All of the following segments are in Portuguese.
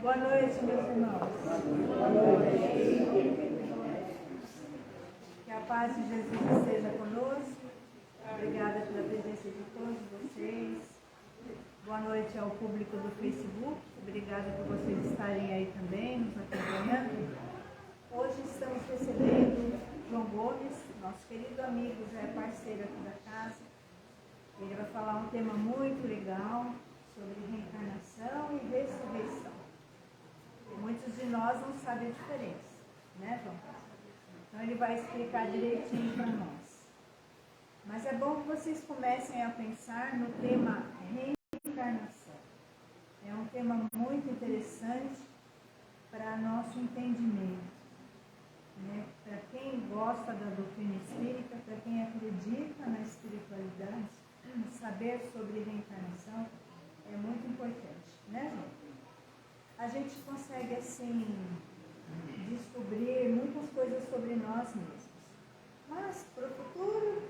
Boa noite, meus irmãos. Boa noite. Que a paz de Jesus esteja conosco. Obrigada pela presença de todos vocês. Boa noite ao público do Facebook. Obrigada por vocês estarem aí também, nos acompanhando. Hoje estamos recebendo João Gomes, nosso querido amigo, já é parceiro aqui da casa. Ele vai falar um tema muito legal sobre reencarnação e ressurreição. Muitos de nós não sabem a diferença, né, João? Então ele vai explicar direitinho para nós. Mas é bom que vocês comecem a pensar no tema reencarnação. É um tema muito interessante para nosso entendimento, né? Para quem gosta da doutrina espírita, para quem acredita na espiritualidade, saber sobre reencarnação é muito importante, né, João? A gente consegue, assim, descobrir muitas coisas sobre nós mesmos. Mas, para o futuro,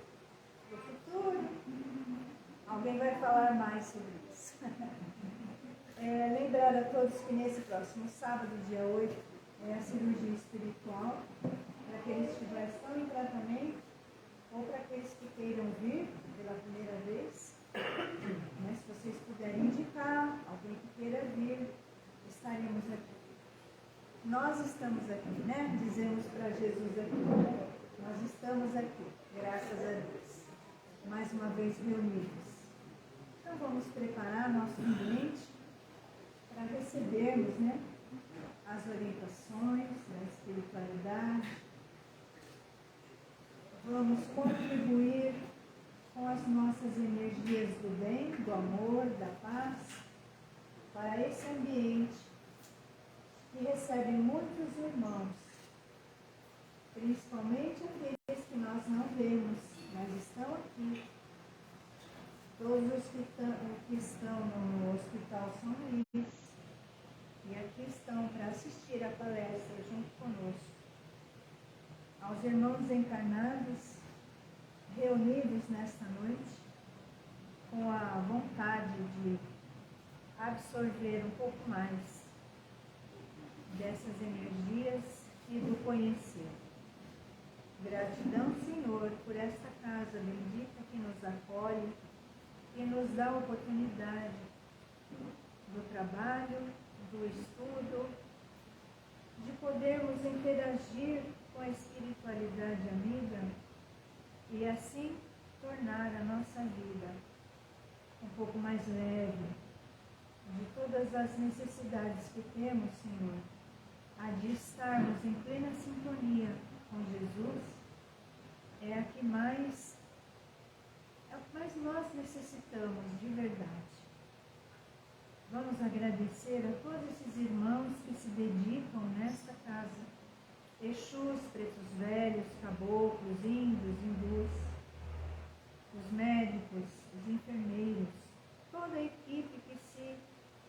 alguém vai falar mais sobre isso. Lembrar a todos que nesse próximo sábado, dia 8, é a cirurgia espiritual, para aqueles que já estão em tratamento, ou para aqueles que queiram vir pela primeira vez. Mas se vocês puderem indicar alguém que queira vir, estaremos aqui. Nós estamos aqui, né? Dizemos para Jesus aqui. Nós estamos aqui, graças a Deus. Mais uma vez reunidos. Então vamos preparar nosso ambiente para recebermos, né, as orientações da espiritualidade. Vamos contribuir com as nossas energias do bem, do amor, da paz, para esse ambiente que recebe muitos irmãos, principalmente aqueles que nós não vemos, mas estão aqui. Todos os que estão no hospital São Luís e aqui estão para assistir a palestra junto conosco. Aos irmãos encarnados, reunidos nesta noite, com a vontade de absorver um pouco mais dessas energias e do conhecer. Gratidão, Senhor, por esta casa bendita que nos acolhe, que nos dá a oportunidade do trabalho, do estudo, de podermos interagir com a espiritualidade amiga e assim tornar a nossa vida um pouco mais leve. De todas as necessidades que temos, Senhor, a de estarmos em plena sintonia com Jesus, é o que mais nós necessitamos de verdade. Vamos agradecer a todos esses irmãos que se dedicam nesta casa, Exus, pretos velhos, caboclos, índios, hindus, os médicos, os enfermeiros, toda a equipe que se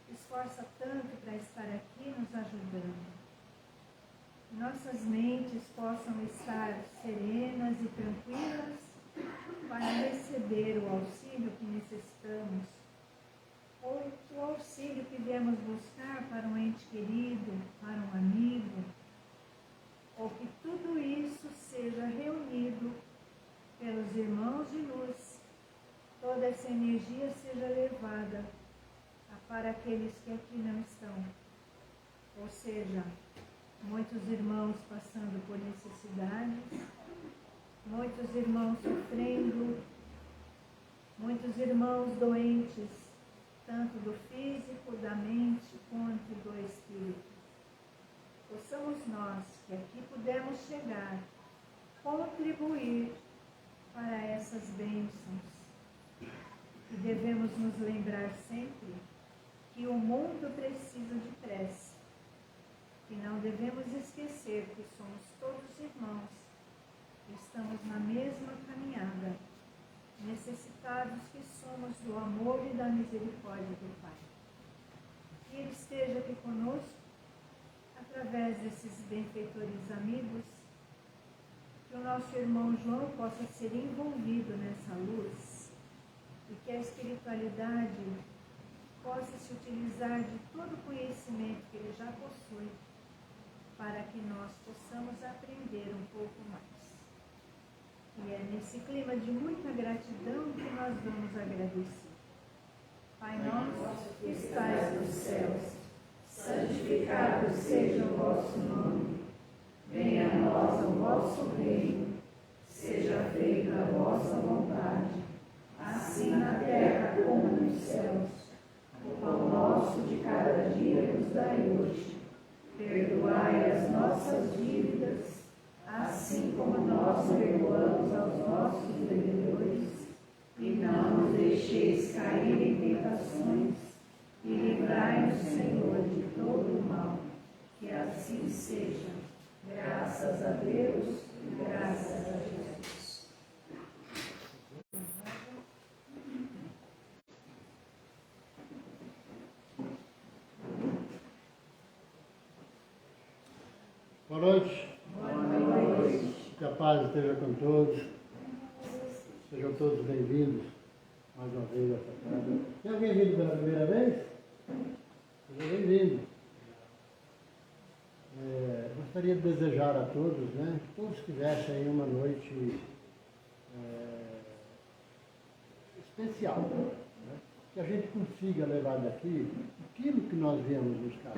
esforça tanto para estar aqui nos ajudando. Nossas mentes possam estar serenas e tranquilas para receber o auxílio que necessitamos, ou o auxílio que viemos buscar para um ente querido, para um amigo, ou que tudo isso seja reunido pelos irmãos de luz, toda essa energia seja levada para aqueles que aqui não estão. Ou seja, muitos irmãos passando por necessidades, muitos irmãos sofrendo, muitos irmãos doentes, tanto do físico, da mente, quanto do espírito. Possamos nós, que aqui pudemos chegar, contribuir para essas bênçãos. E devemos nos lembrar sempre que o mundo precisa de prece. E não devemos esquecer que somos todos irmãos, que estamos na mesma caminhada, necessitados que somos do amor e da misericórdia do Pai. Que Ele esteja aqui conosco, através desses benfeitores amigos, que o nosso irmão João possa ser envolvido nessa luz e que a espiritualidade possa se utilizar de todo o conhecimento que Ele já possui, para que nós possamos aprender um pouco mais. E é nesse clima de muita gratidão que nós vamos agradecer. Pai nosso que estais nos céus, santificado seja o vosso nome. Venha a nós o vosso reino. Seja feita a vossa vontade, assim na terra como nos céus. O pão nosso de cada dia nos dai hoje. Perdoai as nossas dívidas, assim como nós perdoamos aos nossos devedores. E não nos deixeis cair em tentações, e livrai-nos, Senhor, de todo o mal. Que assim seja. Graças a Deus e graças a Jesus. Boa noite. Boa noite. Que a paz esteja com todos. Sejam todos bem-vindos mais uma vez a essa casa. Tem alguém vindo pela primeira vez? Seja bem-vindo. Gostaria de desejar a todos, que todos tivessem aí uma noite especial, que a gente consiga levar daqui aquilo que nós viemos buscar.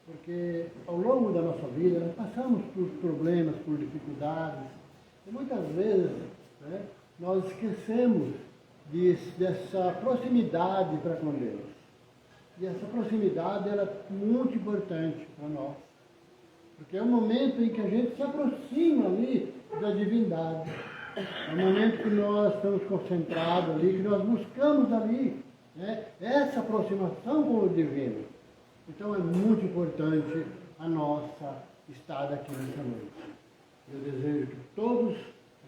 Porque ao longo da nossa vida nós passamos por problemas, por dificuldades, e muitas vezes nós esquecemos dessa proximidade para com Deus. E essa proximidade ela é muito importante para nós. Porque é o momento em que a gente se aproxima ali da divindade. É o momento que nós estamos concentrados ali, que nós buscamos ali essa aproximação com o divino. Então é muito importante a nossa estada aqui nessa noite. Eu desejo que todos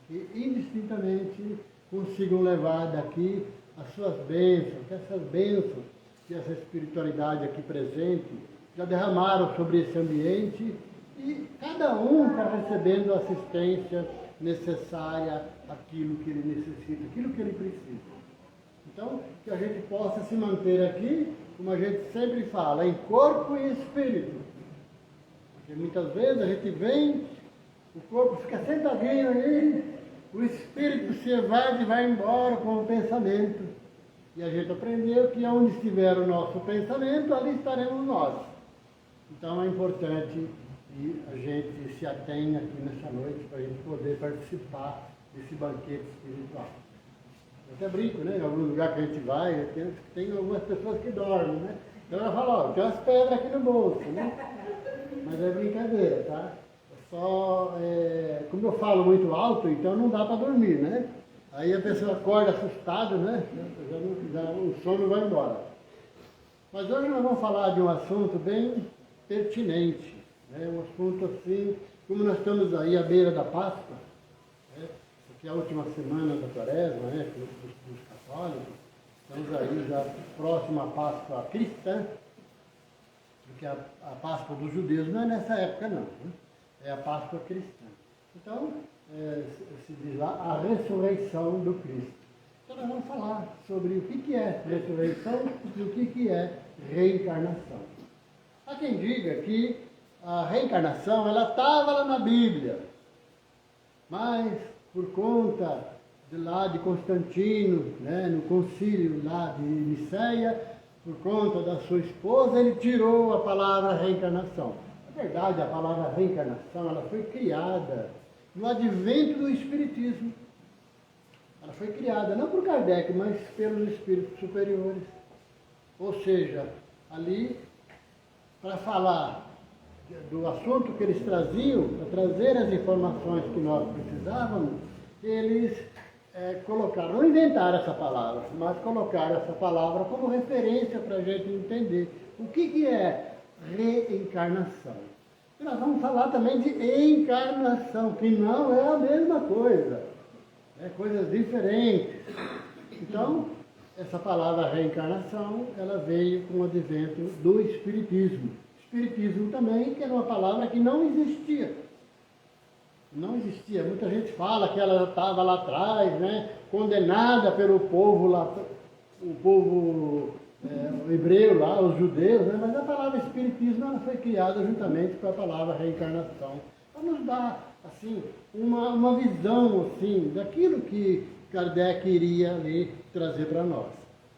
aqui, indistintamente, consigam levar daqui as suas bênçãos, que essas bênçãos, que essa espiritualidade aqui presente, já derramaram sobre esse ambiente e cada um está recebendo a assistência necessária, aquilo que ele necessita, aquilo que ele precisa. Então, que a gente possa se manter aqui, como a gente sempre fala, em corpo e espírito. Porque muitas vezes a gente vem, o corpo fica sentadinho aí, o espírito se evade e vai embora com o pensamento. E a gente aprendeu que onde estiver o nosso pensamento, ali estaremos nós. Então é importante que a gente se atenha aqui nessa noite para a gente poder participar desse banquete espiritual. Eu até brinco, em algum lugar que a gente vai, tem algumas pessoas que dormem, Então ela fala, tem umas pedras aqui no bolso, Mas é brincadeira, tá? Como eu falo muito alto, então não dá para dormir, Aí a pessoa acorda assustada, o sono vai embora. Mas hoje nós vamos falar de um assunto bem pertinente, um assunto assim, como nós estamos aí à beira da Páscoa, porque é a última semana da Quaresma, dos católicos, estamos aí já próximo à Páscoa cristã, porque a Páscoa dos judeus não é nessa época não, é a Páscoa cristã. Então, se diz lá, a ressurreição do Cristo. Então nós vamos falar sobre o que é ressurreição e o que é reencarnação. Há quem diga que a reencarnação ela estava lá na Bíblia, mas por conta de Constantino, no concílio lá de Niceia, por conta da sua esposa, ele tirou a palavra reencarnação. Na verdade, a palavra reencarnação ela foi criada no advento do Espiritismo. Ela foi criada não por Kardec, mas pelos espíritos superiores. Ou seja, ali, para falar do assunto que eles traziam, para trazer as informações que nós precisávamos, eles colocaram, não inventaram essa palavra, mas colocaram essa palavra como referência para a gente entender o que é reencarnação. E nós vamos falar também de encarnação, que não é a mesma coisa, coisas diferentes. Então, essa palavra reencarnação, ela veio com o advento do Espiritismo. Espiritismo também, que era uma palavra que não existia. Não existia. Muita gente fala que ela estava lá atrás, condenada pelo povo lá, o povo o hebreu lá, os judeus, né? Mas a palavra espiritismo ela foi criada juntamente com a palavra reencarnação, para nos dar assim, uma visão assim, daquilo que Kardec iria ali trazer para nós.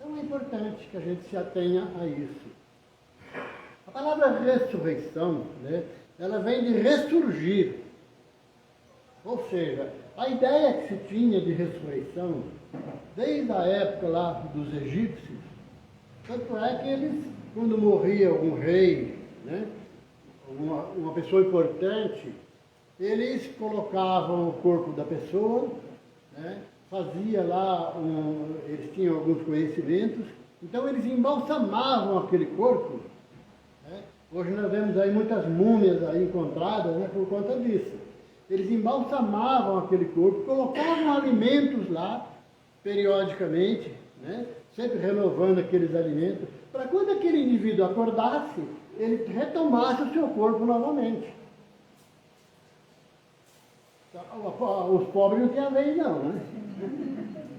Então é importante que a gente se atenha a isso. A palavra ressurreição, né, ela vem de ressurgir. Ou seja, a ideia que se tinha de ressurreição, desde a época lá dos egípcios, tanto é que eles, quando morria algum rei, né, uma pessoa importante, eles colocavam o corpo da pessoa, né, fazia lá, eles tinham alguns conhecimentos, então eles embalsamavam aquele corpo. Né. Hoje nós vemos aí muitas múmias aí encontradas, né, por conta disso. Eles embalsamavam aquele corpo, colocavam alimentos lá, periodicamente, né, sempre renovando aqueles alimentos, para quando aquele indivíduo acordasse, ele retomasse o seu corpo novamente. Os pobres não tinham vez não, né?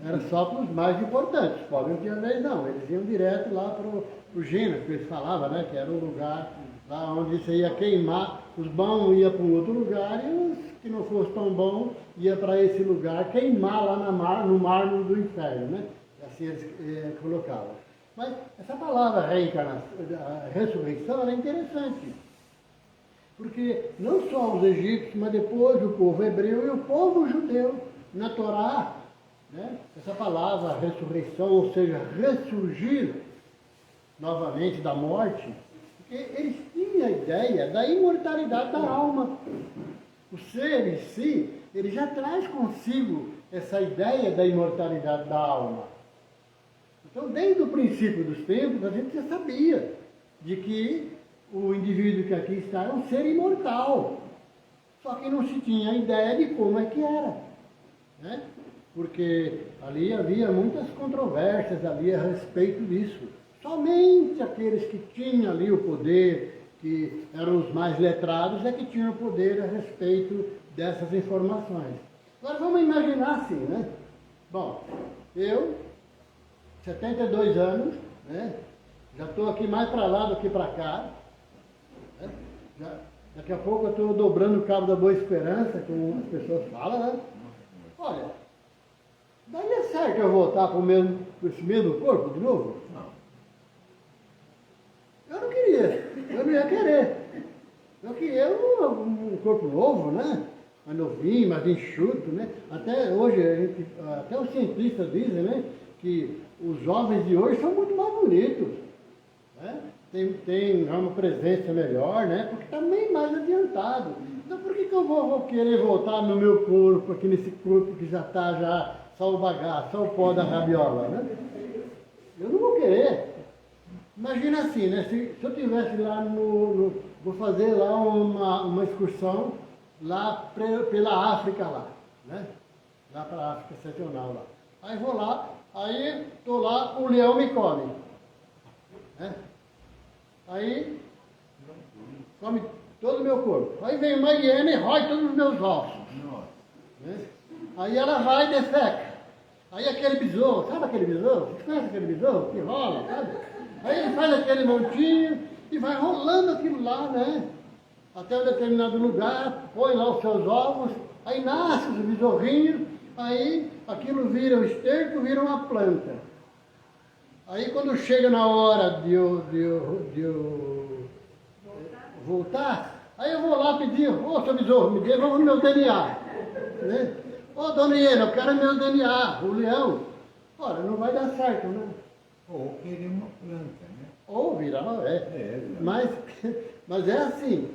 Era só para os mais importantes, os pobres não tinham vez não, eles iam direto lá para o Gina, que eles falavam, né, que era o lugar lá onde você ia queimar, os bons iam para um outro lugar e os que não fosse tão bom ia para esse lugar queimar lá no mármore do inferno, né? Assim eles colocavam. Mas essa palavra reencarnação, ressurreição, ela é interessante. Porque não só os egípcios, mas depois o povo hebreu e o povo judeu, na Torá, né? Essa palavra ressurreição, ou seja, ressurgir novamente da morte, porque eles tinham a ideia da imortalidade da alma. O ser em si, ele já traz consigo essa ideia da imortalidade da alma. Então, desde o princípio dos tempos, a gente já sabia de que o indivíduo que aqui está é um ser imortal. Só que não se tinha ideia de como é que era, né? Porque ali havia muitas controvérsias ali a respeito disso. Somente aqueles que tinham ali o poder, que eram os mais letrados, é que tinham o poder a respeito dessas informações. Agora vamos imaginar assim, né? Bom, eu, 72 anos, né? Já estou aqui mais para lá do que para cá. Né? Daqui a pouco eu estou dobrando o cabo da Boa Esperança, como as pessoas falam, né? Olha, daria certo eu voltar para esse mesmo corpo de novo? Não. Eu não queria, eu não ia querer. Eu queria um corpo novo, né? Mais novinho, mais enxuto, né? Até hoje, até os cientistas dizem, né? Que os jovens de hoje são muito mais bonitos, né? Tem uma presença melhor, né? Porque está bem mais adiantado. Então por que eu vou querer voltar no meu corpo, aqui nesse corpo que já está já só o bagaço, só o pó da rabiola, né? Eu não vou querer. Imagina assim, né? Se eu estivesse lá vou fazer lá uma excursão lá pela África lá, né? Lá para a África Setenal lá. Aí vou lá, aí estou lá, o leão me come. Né? Aí come todo o meu corpo. Aí vem uma hiena e rói todos os meus ossos. Né? Aí ela vai e defeca. Aí aquele besouro, sabe aquele besouro? Você conhece aquele besouro que rola, sabe? Aí ele faz aquele montinho e vai rolando aquilo lá, né? Até um determinado lugar, põe lá os seus ovos, aí nasce os besorrinhos, aí aquilo vira o esterco, vira uma planta. Aí quando chega na hora de eu voltar, aí eu vou lá pedir, seu besouro, me dê o meu DNA. Né? Dona Iena, eu quero meu DNA, o leão. Olha, não vai dar certo, né? Ou querer uma planta, né? Ou virar, mas é assim.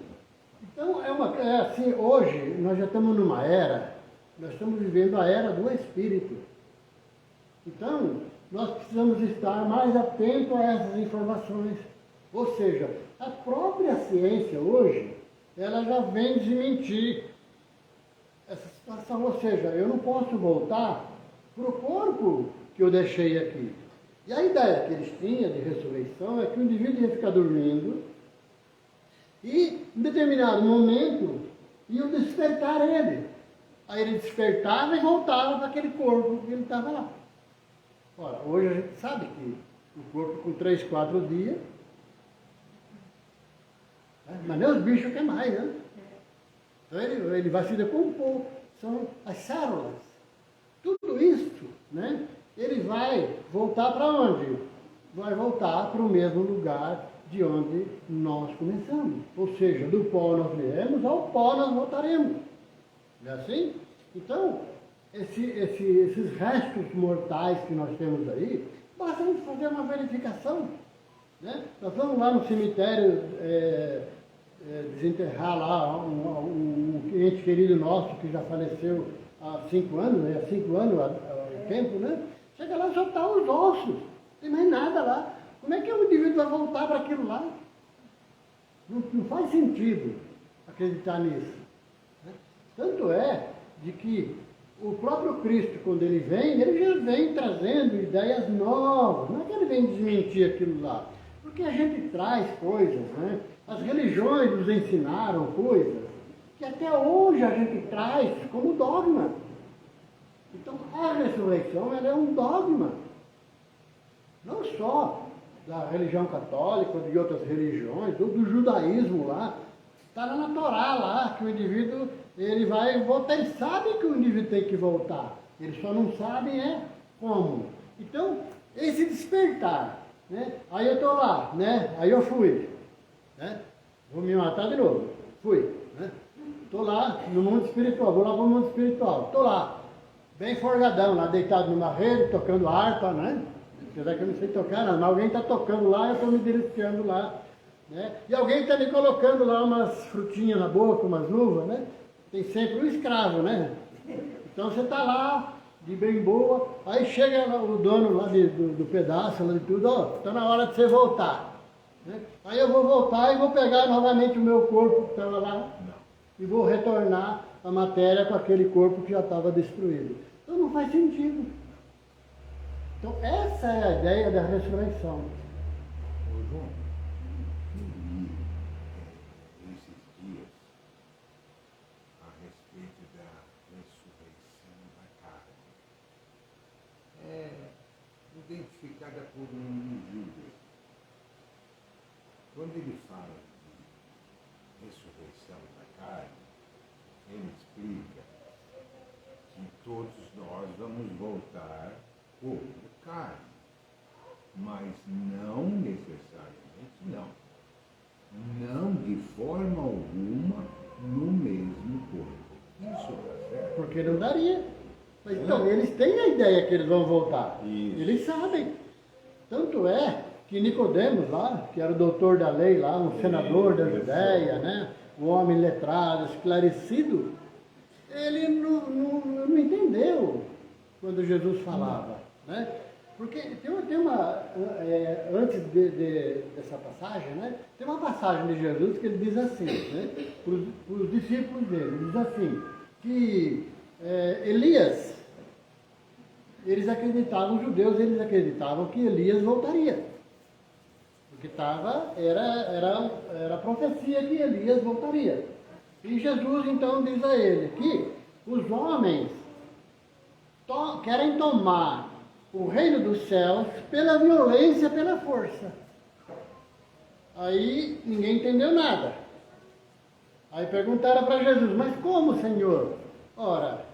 Então, é assim, hoje nós já estamos numa era, nós estamos vivendo a era do Espírito. Então, nós precisamos estar mais atentos a essas informações. Ou seja, a própria ciência hoje, ela já vem desmentir essa situação. Ou seja, eu não posso voltar para o corpo que eu deixei aqui. E a ideia que eles tinham de ressurreição é que o indivíduo ia ficar dormindo e, em determinado momento, iam despertar ele. Aí ele despertava e voltava para aquele corpo que ele estava lá. Ora, hoje a gente sabe que O corpo com 3, 4 dias. Mas nem os bichos querem mais, né? Então ele vai se decompor. São as células. Tudo isso, né? Ele vai voltar para onde? Vai voltar para o mesmo lugar de onde nós começamos. Ou seja, do pó nós viemos, ao pó nós voltaremos. Não é assim? Então, esses restos mortais que nós temos aí, basta a gente fazer uma verificação. Né? Nós vamos lá no cemitério desenterrar lá um ente querido nosso que já faleceu há 5 anos, né? Há 5 anos o tempo, né? Chega lá, só está os ossos, não tem mais nada lá. Como é que o indivíduo vai voltar para aquilo lá? Não faz sentido acreditar nisso. Né? Tanto é de que o próprio Cristo, quando ele já vem trazendo ideias novas. Não é que ele vem desmentir aquilo lá. Porque a gente traz coisas, né? As religiões nos ensinaram coisas que até hoje a gente traz como dogma. Então a ressurreição ela é um dogma. Não só da religião católica, de outras religiões, do judaísmo lá. Está na Torá lá, que o indivíduo ele vai voltar. Ele sabe que o indivíduo tem que voltar. Ele só não sabe como. Então, esse despertar. Né? Aí eu estou lá, né? Aí eu fui. Né? Vou me matar de novo. Fui. Estou lá no mundo espiritual. Vou lá para o mundo espiritual. Estou lá, bem forgadão, lá deitado numa rede, tocando harpa, né? Apesar que eu não sei tocar, não. Mas alguém está tocando lá, eu estou me deliciando lá. Né? E alguém está me colocando lá umas frutinhas na boca, umas uvas, né? Tem sempre um escravo, né? Então você está lá, de bem boa, aí chega o dono lá do pedaço, lá de tudo, ó, está na hora de você voltar. Né? Aí eu vou voltar e vou pegar novamente o meu corpo que estava lá e vou retornar a matéria com aquele corpo que já estava destruído. Então não faz sentido. Então essa é a ideia da ressurreição. Ô João, eu li esses dias a respeito da ressurreição da carne. É identificada por um Judas. Quando ele fala de ressurreição da carne, ele explica que todos nós vamos voltar como carne, mas não necessariamente não. Não de forma alguma no mesmo corpo. Isso está certo? Porque não daria. Mas, então, eles têm a ideia que eles vão voltar. Isso. Eles sabem. Tanto é que Nicodemos lá, que era o doutor da lei lá, um senador da Judéia, né? Um homem letrado, esclarecido, ele não entendeu quando Jesus falava. Né? Porque tem uma antes dessa passagem, né? Tem uma passagem de Jesus que ele diz assim, né? Para os discípulos dele, ele diz assim, que Elias, eles acreditavam, os judeus, eles acreditavam que Elias voltaria. Porque era a profecia que Elias voltaria. E Jesus então diz a ele que os homens querem tomar o reino dos céus pela violência, pela força. Aí ninguém entendeu nada. Aí perguntaram para Jesus, mas como, Senhor? Ora,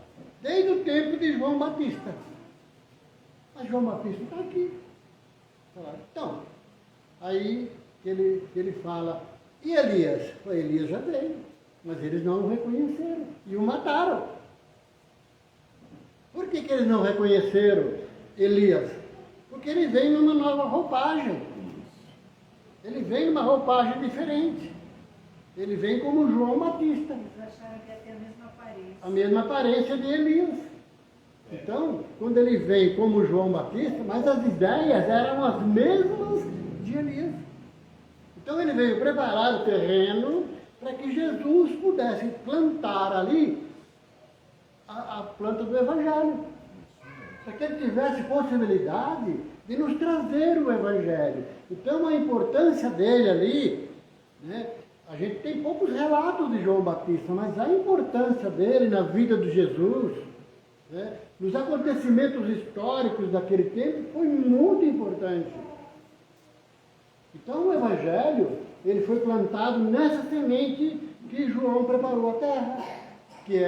desde o tempo de João Batista. Mas João Batista está aqui. Então, aí ele fala, e Elias? Elias já veio, mas eles não o reconheceram e o mataram. Por que eles não reconheceram Elias? Porque ele veio numa nova roupagem. Ele veio numa roupagem diferente. Ele vem como João Batista. Eles acharam que ia ter a mesma aparência. A mesma aparência de Elias. Então, quando ele veio como João Batista, mas as ideias eram as mesmas de Elias. Então ele veio preparar o terreno para que Jesus pudesse plantar ali a planta do Evangelho. Para que ele tivesse possibilidade de nos trazer o Evangelho. Então a importância dele ali, né? A gente tem poucos relatos de João Batista, mas a importância dele na vida de Jesus, né? Nos acontecimentos históricos daquele tempo, foi muito importante. Então o Evangelho, ele foi plantado nessa semente que João preparou a terra, que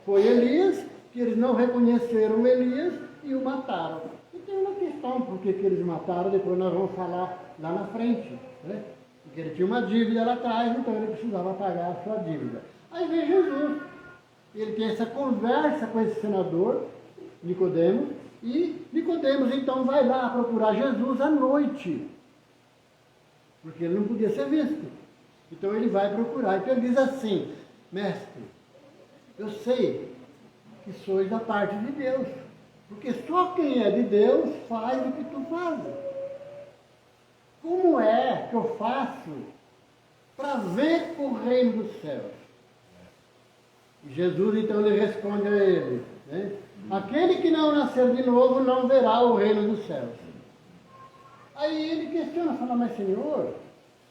foi Elias, que eles não reconheceram Elias e o mataram. E tem uma questão, por que eles mataram, depois nós vamos falar lá na frente, né? Porque ele tinha uma dívida lá atrás, então ele precisava pagar a sua dívida. Aí vem Jesus, ele tem essa conversa com esse senador, Nicodemos, e Nicodemos então vai lá procurar Jesus à noite, porque ele não podia ser visto. Então ele vai procurar. Então ele diz assim: mestre, eu sei que sois da parte de Deus, porque só quem é de Deus faz o que tu fazes. Como é que eu faço para ver o reino dos céus? E Jesus então lhe responde a ele, né? Aquele que não nascer de novo não verá o reino dos céus. Aí ele questiona, fala: mas Senhor,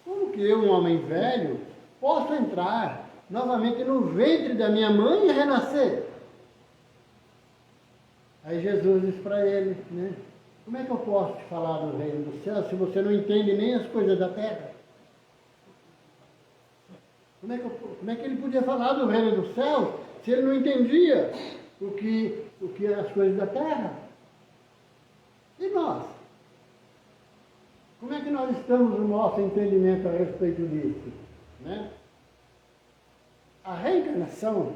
como que eu, um homem velho, posso entrar novamente no ventre da minha mãe e renascer? Aí Jesus diz para ele, né? Como é que eu posso te falar do reino dos céus se você não entende nem as coisas da terra? Como é que ele podia falar do reino dos céus se ele não entendia o que as coisas da terra? E nós? Como é que nós estamos no nosso entendimento a respeito disso? Né? A reencarnação,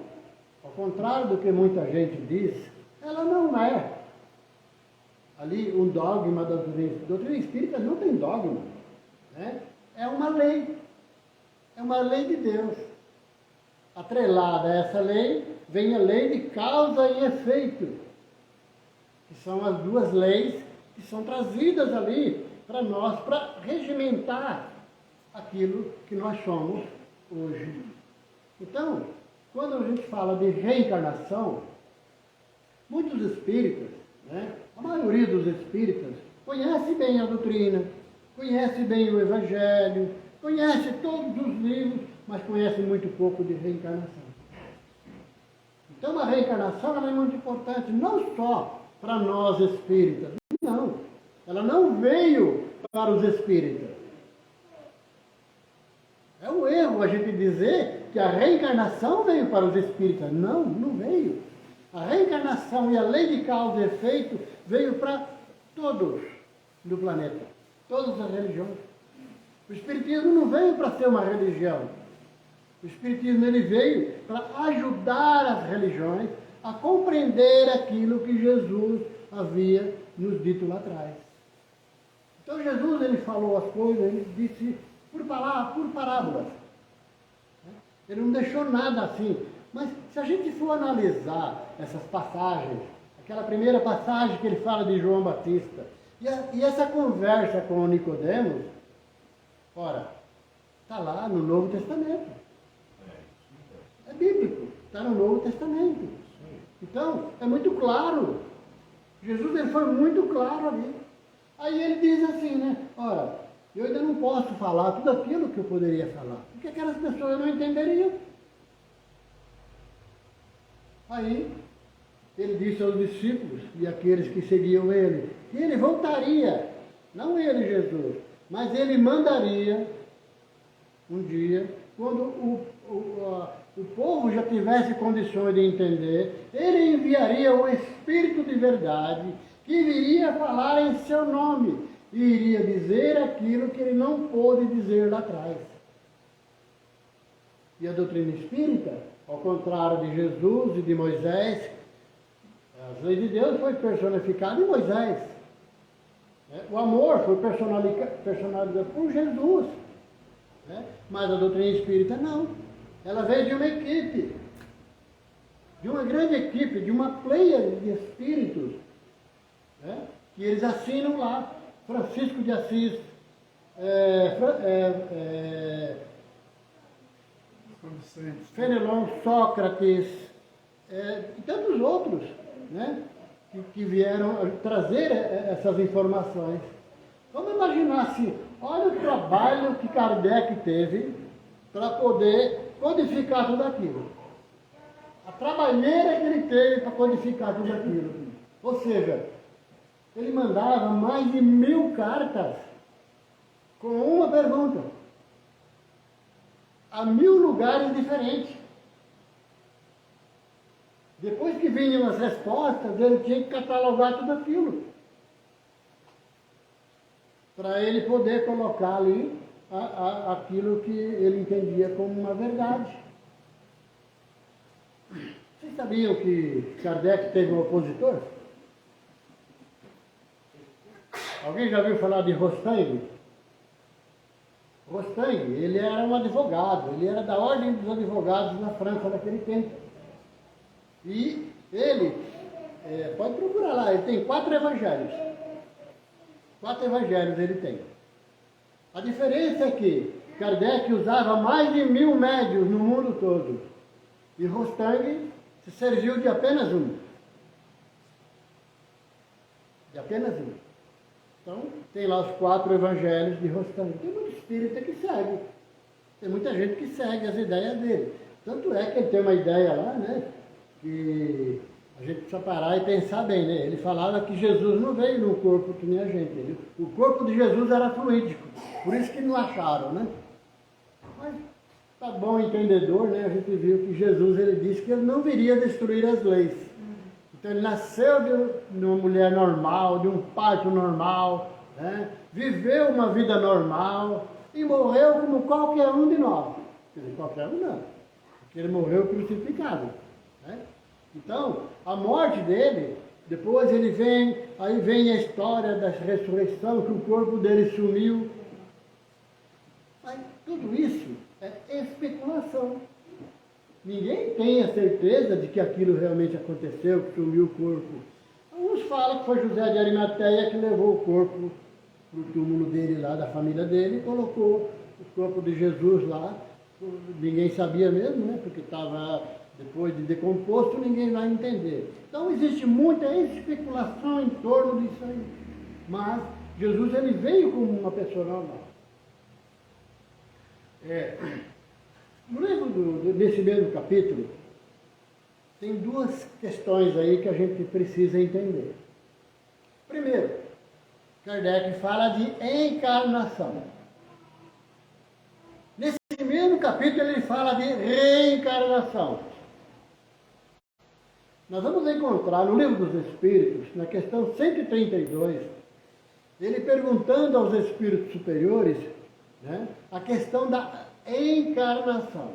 ao contrário do que muita gente diz, ela não é ali um dogma da doutrina espírita. Não tem dogma, né? É uma lei de Deus. Atrelada a essa lei vem a lei de causa e efeito, que são as duas leis que são trazidas ali para nós, para regimentar aquilo que nós somos hoje. Então, quando a gente fala de reencarnação, muitos espíritas, né, a maioria dos espíritas, conhece bem a doutrina, conhece bem o Evangelho, conhece todos os livros, mas conhece muito pouco de reencarnação. Então a reencarnação ela é muito importante, não só para nós espíritas, não. Ela não veio para os espíritas. É um erro a gente dizer que a reencarnação veio para os espíritas. Não, não veio. A reencarnação e a lei de causa e efeito veio para todos do planeta, todas as religiões. O Espiritismo não veio para ser uma religião. O Espiritismo ele veio para ajudar as religiões a compreender aquilo que Jesus havia nos dito lá atrás. Então Jesus ele falou as coisas, ele disse por parábolas. Ele não deixou nada assim. Mas se a gente for analisar essas passagens, aquela primeira passagem que ele fala de João Batista, e essa conversa com o Nicodemos, ora, está lá no Novo Testamento. É bíblico, está no Novo Testamento. Então, é muito claro. Jesus ele foi muito claro ali. Aí ele diz assim, né? Ora, eu ainda não posso falar tudo aquilo que eu poderia falar, porque aquelas pessoas não entenderiam. Aí, ele disse aos discípulos e àqueles que seguiam ele, que ele voltaria, não ele, Jesus, mas ele mandaria um dia, quando o povo já tivesse condições de entender, ele enviaria o Espírito de verdade, que viria falar em seu nome, e iria dizer aquilo que ele não pôde dizer lá atrás. E a doutrina espírita, ao contrário de Jesus e de Moisés, as leis de Deus foi personificada em Moisés. O amor foi personalizado por Jesus. Mas a doutrina espírita não. Ela veio de uma equipe, de uma grande equipe, de uma pleia de espíritos, que eles assinam lá. Francisco de Assis, Fenelon, Sócrates, e tantos outros, né, que vieram trazer essas informações. Vamos imaginar assim, olha o trabalho que Kardec teve para poder codificar tudo aquilo. A trabalheira que ele teve para codificar tudo aquilo. Ou seja, ele mandava mais de 1000 cartas com uma pergunta. A 1000 lugares diferentes. Depois que vinham as respostas, ele tinha que catalogar tudo aquilo, para ele poder colocar ali aquilo que ele entendia como uma verdade. Vocês sabiam que Kardec teve um opositor? Alguém já ouviu falar de Rostand? Rostand, ele era um advogado, ele era da ordem dos advogados na França naquele tempo. E ele, pode procurar lá, ele tem 4 evangelhos. 4 evangelhos ele tem. A diferença é que Kardec usava mais de 1000 médiuns no mundo todo. E Rostand se serviu de apenas um. De apenas um. Então, tem lá os 4 evangelhos de Rostand. Tem muito espírita que segue. Tem muita gente que segue as ideias dele. Tanto é que ele tem uma ideia lá, né? Que a gente precisa parar e pensar bem, né? Ele falava que Jesus não veio num corpo que nem a gente. O corpo de Jesus era fluídico. Por isso que não acharam, né? Mas, tá bom entendedor, né? A gente viu que Jesus, ele disse que ele não viria destruir as leis. Então ele nasceu de uma mulher normal, de um parto normal, né? Viveu uma vida normal e morreu como qualquer um de nós. Quer dizer, qualquer um não, porque ele morreu crucificado, né? Então, a morte dele, depois ele vem, aí vem a história da ressurreição, que o corpo dele sumiu. Mas tudo isso é especulação. Ninguém tem a certeza de que aquilo realmente aconteceu, que sumiu o corpo. Alguns falam que foi José de Arimateia que levou o corpo para o túmulo dele lá, da família dele, e colocou o corpo de Jesus lá. Ninguém sabia mesmo, né? Porque estava, depois de decomposto, ninguém vai entender. Então existe muita especulação em torno disso aí. Mas Jesus, ele veio como uma pessoa normal. No livro desse mesmo capítulo, tem 2 questões aí que a gente precisa entender. Primeiro, Kardec fala de encarnação. Nesse mesmo capítulo ele fala de reencarnação. Nós vamos encontrar no Livro dos Espíritos, na questão 132, ele perguntando aos espíritos superiores, né, a questão da encarnação.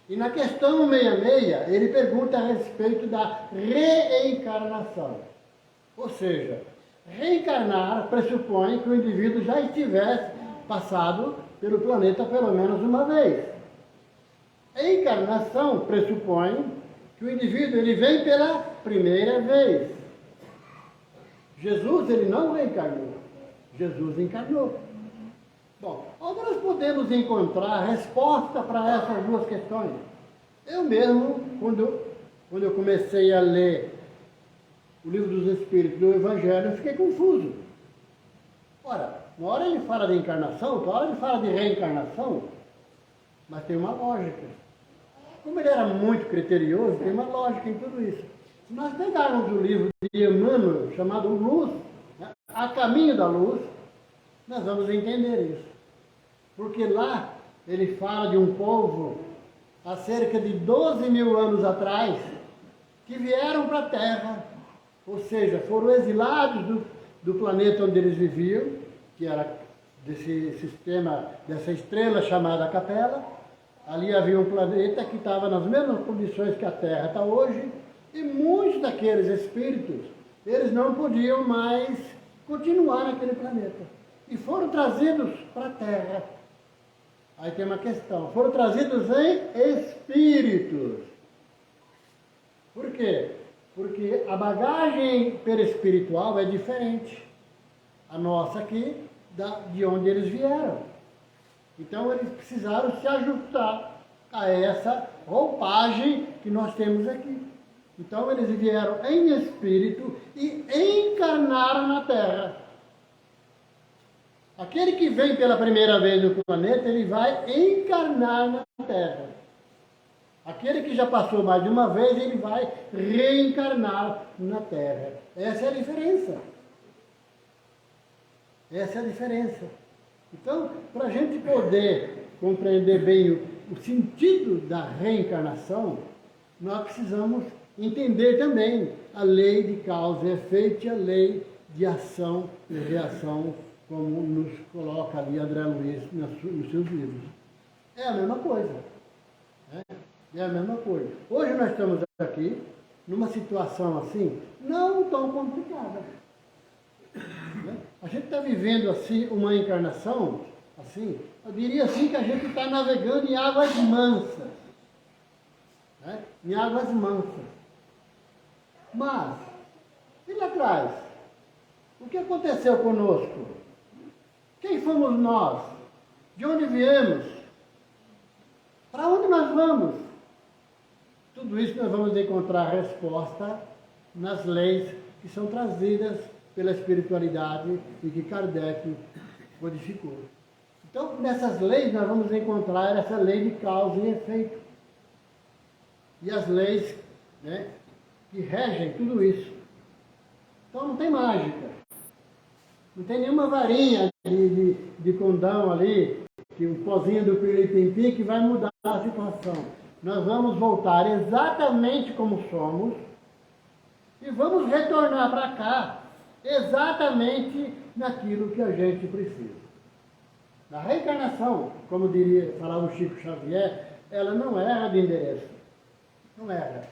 E na questão 66, ele pergunta a respeito da reencarnação. Ou seja, reencarnar pressupõe que o indivíduo já estivesse passado pelo planeta pelo menos uma vez. Encarnação pressupõe que o indivíduo ele vem pela primeira vez. Jesus, ele não reencarnou. Jesus encarnou. Bom, onde nós podemos encontrar resposta para essas 2 questões? Eu mesmo, quando eu comecei a ler o Livro dos Espíritos do Evangelho, eu fiquei confuso. Ora, uma hora ele fala de encarnação, outra hora ele fala de reencarnação, mas tem uma lógica. Como ele era muito criterioso, tem uma lógica em tudo isso. Se nós pegarmos o livro de Emmanuel, chamado Luz, né, A Caminho da Luz, nós vamos entender isso. Porque lá ele fala de um povo há cerca de 12.000 anos atrás que vieram para a Terra, ou seja, foram exilados do planeta onde eles viviam, que era desse sistema, dessa estrela chamada Capela. Ali havia um planeta que estava nas mesmas condições que a Terra está hoje, e muitos daqueles espíritos, eles não podiam mais continuar naquele planeta. E foram trazidos para a Terra. Aí tem uma questão, foram trazidos em espíritos. Por quê? Porque a bagagem perispiritual é diferente. A nossa aqui, de onde eles vieram. Então eles precisaram se ajustar a essa roupagem que nós temos aqui. Então eles vieram em espírito e encarnaram na Terra. Aquele que vem pela primeira vez no planeta, ele vai encarnar na Terra. Aquele que já passou mais de uma vez, ele vai reencarnar na Terra. Essa é a diferença. Essa é a diferença. Então, para a gente poder compreender bem o sentido da reencarnação, nós precisamos entender também a lei de causa e efeito e a lei de ação e reação, como nos coloca ali André Luiz nos seus livros. É a mesma coisa. Né? É a mesma coisa. Hoje nós estamos aqui numa situação assim, não tão complicada. Né? A gente está vivendo assim uma encarnação, assim, eu diria assim que a gente está navegando em águas mansas. Né? Em águas mansas. Mas, e lá atrás? O que aconteceu conosco? Quem fomos nós? De onde viemos? Para onde nós vamos? Tudo isso nós vamos encontrar resposta nas leis que são trazidas pela espiritualidade e que Kardec codificou. Então, nessas leis nós vamos encontrar essa lei de causa e efeito. E as leis, né, que regem tudo isso. Então não tem mágica. Não tem nenhuma varinha de condão ali, que um pozinho do piripimpi que vai mudar a situação. Nós vamos voltar exatamente como somos e vamos retornar para cá exatamente naquilo que a gente precisa. A reencarnação, como falava o Chico Xavier, ela não erra de endereço. Não erra.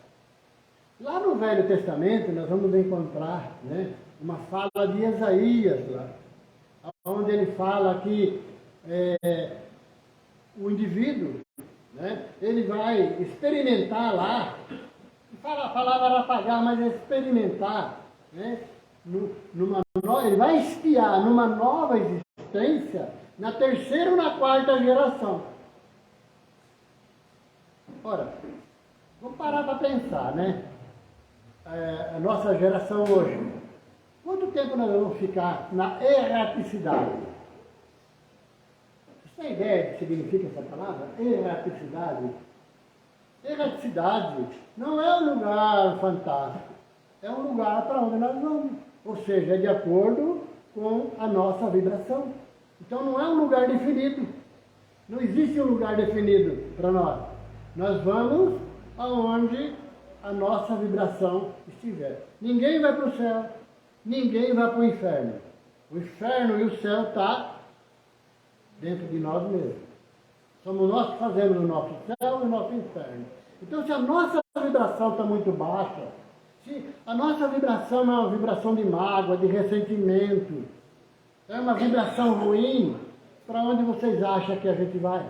Lá no Velho Testamento nós vamos encontrar, né, uma fala de Isaías lá, onde ele fala que o indivíduo, né, ele vai experimentar lá, a palavra era pagar, mas é experimentar, né, ele vai espiar numa nova existência na terceira ou na quarta geração. Ora, vamos parar para pensar, né? A nossa geração hoje, quanto tempo nós vamos ficar na erraticidade? Você tem ideia do que significa essa palavra? Erraticidade. Erraticidade não é um lugar fantástico, é um lugar para onde nós vamos. Ou seja, é de acordo com a nossa vibração. Então não é um lugar definido. Não existe um lugar definido para nós. Nós vamos aonde a nossa vibração estiver. Ninguém vai para o céu, ninguém vai para o inferno. O inferno e o céu estão dentro de nós mesmos. Somos nós que fazemos o nosso céu e o nosso inferno. Então, se a nossa vibração está muito baixa, se a nossa vibração é uma vibração de mágoa, de ressentimento, é uma vibração ruim, para onde vocês acham que a gente vai?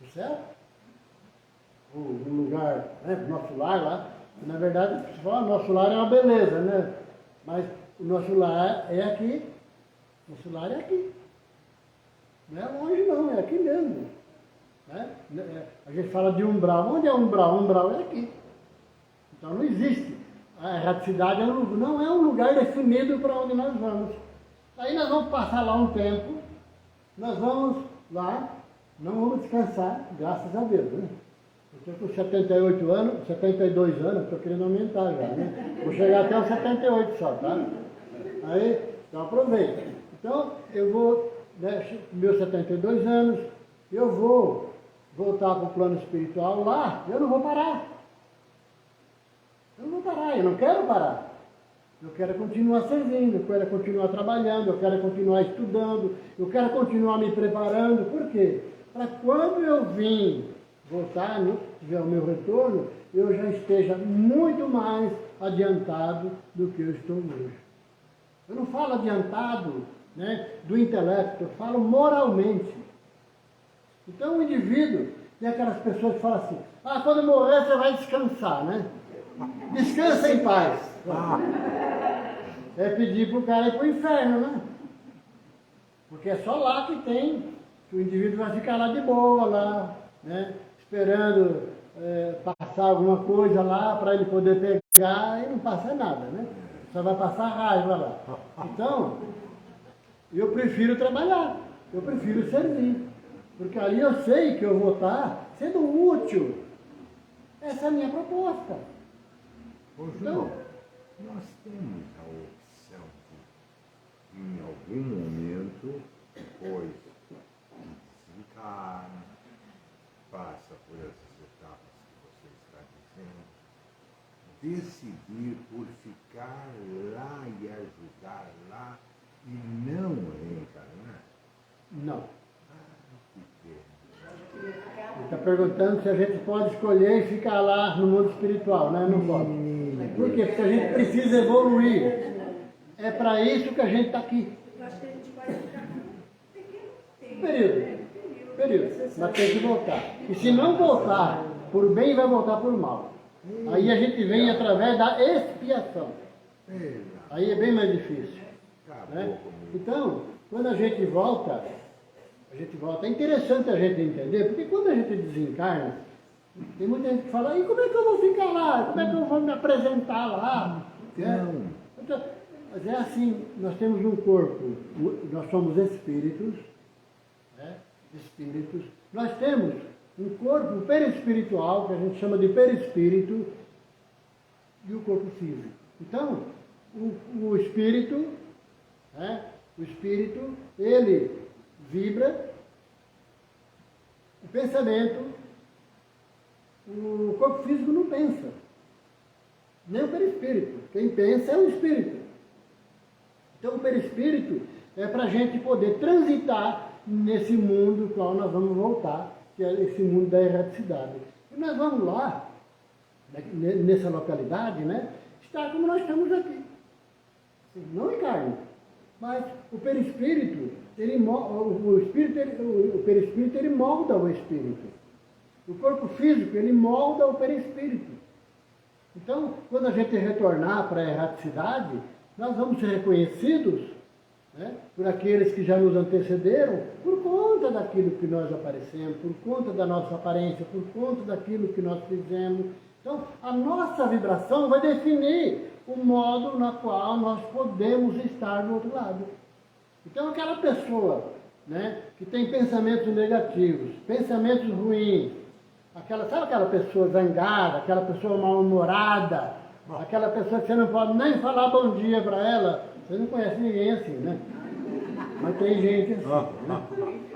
O céu? O lugar, né, o nosso lar lá, na verdade, só o nosso lar é uma beleza, né? Mas o nosso lar é aqui. O nosso lar é aqui. Não é longe não, é aqui mesmo. Né? A gente fala de umbral. Onde é umbral? Umbral é aqui. Então não existe. A erraticidade não é um lugar definido para onde nós vamos. Aí nós vamos passar lá um tempo, nós vamos lá, não vamos descansar, graças a Deus, né? Eu estou com 78 anos, 72 anos, estou querendo aumentar já, né? Vou chegar até os 78 só, tá? Aí, então aproveita. Então, eu vou, né, meus 72 anos, eu vou voltar para o plano espiritual lá, eu não vou parar. Eu não vou parar, eu não quero parar. Eu quero continuar servindo, eu quero continuar trabalhando, eu quero continuar estudando, eu quero continuar me preparando. Por quê? Para quando eu vim voltar, né, tiver o meu retorno, eu já esteja muito mais adiantado do que eu estou hoje. Eu não falo adiantado, né, do intelecto, eu falo moralmente. Então o indivíduo, tem aquelas pessoas que falam assim, quando morrer você vai descansar, né? Descansa em paz. É pedir para o cara ir para o inferno, né? Porque é só lá que que o indivíduo vai ficar lá de boa, lá, né? Esperando passar alguma coisa lá para ele poder pegar e não passa nada, né? Só vai passar raiva lá. Então, eu prefiro trabalhar, eu prefiro servir. Porque ali eu sei que eu vou estar sendo útil. Essa é a minha proposta. Ô, João, nós temos a opção de, em algum momento, decidir por ficar lá e ajudar lá e não reencarnar? Não. Que pena. Ele está perguntando se a gente pode escolher e ficar lá no mundo espiritual, né? Não pode. Por quê? Porque a gente precisa evoluir. É para isso que a gente está aqui. Eu acho que a gente pode ficar por um pequeno tempo. Período. Mas tem que voltar. E se não voltar por bem, vai voltar por mal. Aí a gente vem através da expiação. Aí é bem mais difícil. Né? Então, quando a gente volta. É interessante a gente entender, porque quando a gente desencarna, tem muita gente que fala, e como é que eu vou ficar lá? Como é que eu vou me apresentar lá? Então, mas é assim, nós temos um corpo, nós somos espíritos, né? Espíritos. Nós temos um corpo perispiritual, que a gente chama de perispírito, e o corpo físico. Então, o espírito, né? Ele vibra, o pensamento, o corpo físico não pensa, nem o perispírito. Quem pensa é o espírito. Então o perispírito é para a gente poder transitar nesse mundo no qual nós vamos voltar, que é esse mundo da erraticidade. E nós vamos lá, nessa localidade, né, estar como nós estamos aqui. Não em carne. Mas o perispírito, o perispírito, ele molda o espírito. O corpo físico, ele molda o perispírito. Então, quando a gente retornar para a erraticidade, nós vamos ser reconhecidos, né, por aqueles que já nos antecederam, por conta daquilo que nós aparecemos, por conta da nossa aparência, por conta daquilo que nós fizemos. Então, a nossa vibração vai definir o modo na qual nós podemos estar do outro lado. Então, aquela pessoa, né, que tem pensamentos negativos, pensamentos ruins, sabe aquela pessoa zangada, aquela pessoa mal-humorada, aquela pessoa que você não pode nem falar bom dia para ela, você não conhece ninguém assim, né? Mas tem gente assim, né?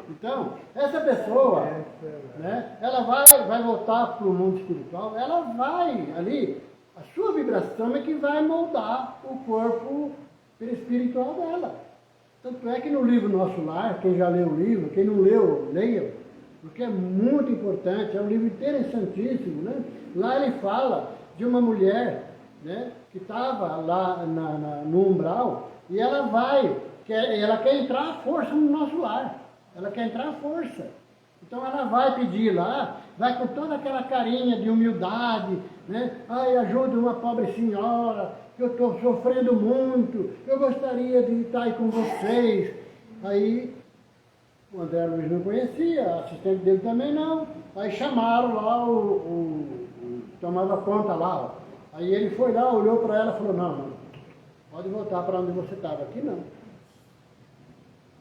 Então, essa pessoa, né, ela vai voltar para o mundo espiritual, ela vai ali, a sua vibração é que vai moldar o corpo espiritual dela. Tanto é que no livro Nosso Lar, quem já leu o livro, quem não leu, leia, porque é muito importante, é um livro interessantíssimo, né? Lá ele fala de uma mulher, né, que estava lá no umbral, e ela quer entrar à força no nosso lar. Ela quer entrar à força. Então ela vai pedir lá, vai com toda aquela carinha de humildade, né? Ai, ajuda uma pobre senhora, que eu estou sofrendo muito, eu gostaria de estar aí com vocês. Aí o André Luiz não conhecia, a assistente dele também não. Aí chamaram lá tomava conta lá. Ó. Aí ele foi lá, olhou para ela e falou, não, pode voltar para onde você estava, aqui não.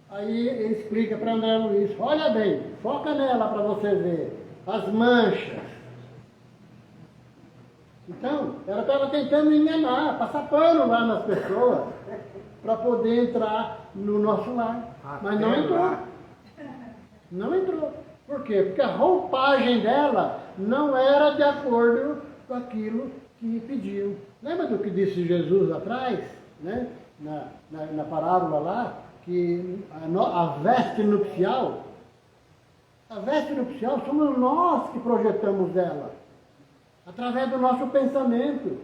Aí ele explica para André Luiz, olha bem, foca nela para você ver, as manchas. Então, ela estava tentando enganar, passar pano lá nas pessoas, para poder entrar no nosso lar. Mas não entrou. Não entrou. Por quê? Porque a roupagem dela não era de acordo com aquilo que pediam. Lembra do que disse Jesus atrás, né? Na parábola lá? Que a veste nupcial somos nós que projetamos ela, através do nosso pensamento.